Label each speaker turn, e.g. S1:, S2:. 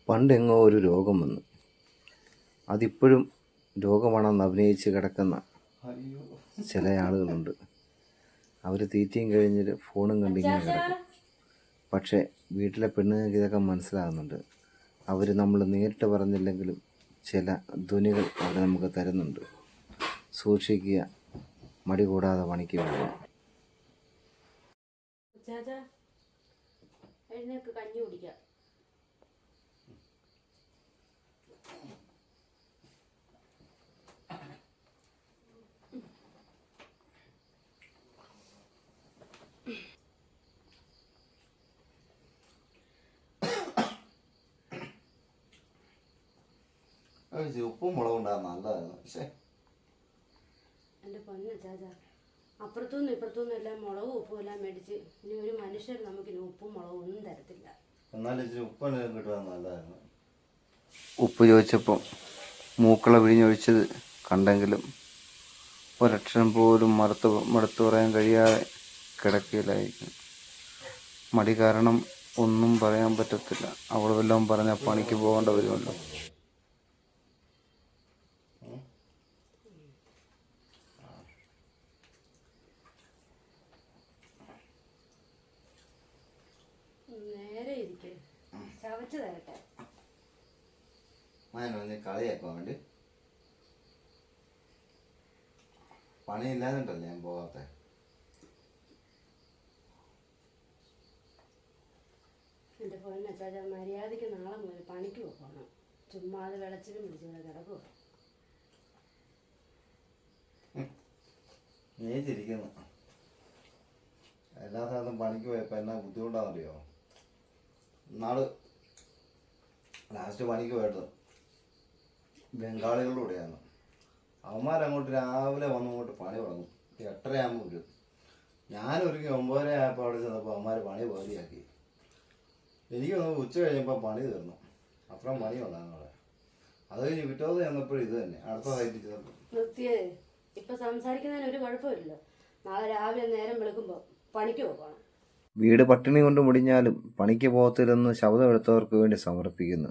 S1: പണ്ടെങ്ങോ ഒരു രോഗം വന്നു. അതിപ്പോഴും രോഗമാണെന്ന് അഭിനയിച്ച് കിടക്കുന്ന ചില ആളുകളുണ്ട്. അവർ തീറ്റയും കഴിഞ്ഞിട്ട് ഫോണും കണ്ടിങ്ങനെ കിടക്കും. പക്ഷേ വീട്ടിലെ പെണ്ണുങ്ങൾക്ക് ഇതൊക്കെ മനസ്സിലാകുന്നുണ്ട്. അവർ നമ്മൾ നേരിട്ട് പറഞ്ഞില്ലെങ്കിലും ചില ധ്വനികൾ അവർ നമുക്ക് തരുന്നുണ്ട്. സൂക്ഷിക്കുക, മടി കൂടാതെ പണിക്ക് പോവുക.
S2: കഞ്ഞി കുടിക്കാം.
S1: ഉപ്പും മുളകും ഉണ്ടാകുന്ന നല്ലതായിരുന്നു. പക്ഷേ
S2: എൻ്റെ പൊന്നു ചാച്ച, അപ്പുറത്തുനിന്നും ഇപ്പുറത്തുനിന്നും എല്ലാം മുളകും ഉപ്പും എല്ലാം മേടിച്ച് ഇനി ഒരു മനുഷ്യർ നമുക്കിനി ഉപ്പും മുളകും ഒന്നും തരത്തില്ല.
S1: എന്നാലും ഇച്ചിരി ഉപ്പെല്ലാം കിട്ടുക നല്ലതായിരുന്നു. ഉപ്പ് ചോദിച്ചപ്പോൾ മൂക്കള വിഴിഞ്ഞൊഴിച്ചത് കണ്ടെങ്കിലും ഒരക്ഷരം പോലും മടുത്തു പറയാൻ കഴിയാതെ കിടക്കയിലായിരിക്കും. മടി കാരണം ഒന്നും പറയാൻ പറ്റത്തില്ല. അവൾ വല്ലതും പറഞ്ഞാൽ പണിക്ക് പോകേണ്ട വരുമല്ലോ.
S2: നേരെ ഇരിക്കേ, ചവച്ച് തരട്ടെ.
S1: കളിയാക്കാൻ വേണ്ടി പണിയില്ലാന്നിട്ടല്ലേ ഞാൻ പോകാത്ത.
S2: എൻ്റെ പൊന്നു ചാച്ച, മര്യാദയ്ക്ക് നാളെ മുതൽ പണിക്ക് പോകണം. ചുമ്മാ അത് വിളച്ചിലും പിടിച്ചു കിടക്കുക.
S1: നീ ചിരിക്കുന്നു. എല്ലാ സ്ഥലത്തും പണിക്ക് പോയപ്പോൾ എന്നാ ബുദ്ധിമുട്ടാണെന്നറിയോ? നാള് ലാസ്റ്റ് പണിക്ക് പോയത് ബംഗാളികളുടെ കൂടെയാണ്. അവന്മാരങ്ങോട്ട് രാവിലെ വന്നങ്ങോട്ട് പണി തുടങ്ങും. 8:30 വരും. ഞാനൊരുക്കി 9:30 ആയപ്പോൾ അവിടെ ചെന്നപ്പോൾ അവന്മാർ പണി പകുതിയാക്കി. എനിക്ക് തോന്നുന്നു ഉച്ച കഴിഞ്ഞപ്പോൾ പണി തീർന്നു. അത്രയും പണി ഉണ്ടാകും അവിടെ. അത് കഴിഞ്ഞ് പിറ്റേ ദിവസം ചെന്നപ്പോഴും ഇത് തന്നെ, അടുത്ത സൈറ്റിൽ ചെന്നപ്പോൾ.
S2: നിർത്തിയേ, ഇപ്പം സംസാരിക്കുന്നതിന് ഒരു കുഴപ്പമില്ലല്ലോ. നാളെ രാവിലെ നേരം വെളുക്കുമ്പോൾ പണിക്ക് പോകണം.
S1: വീട് പട്ടിണി കൊണ്ട് മുടിഞ്ഞാലും പണിക്ക് പോകത്തില്ലെന്ന് ശബ്ദമെടുത്തവർക്ക് വേണ്ടി സമർപ്പിക്കുന്നു.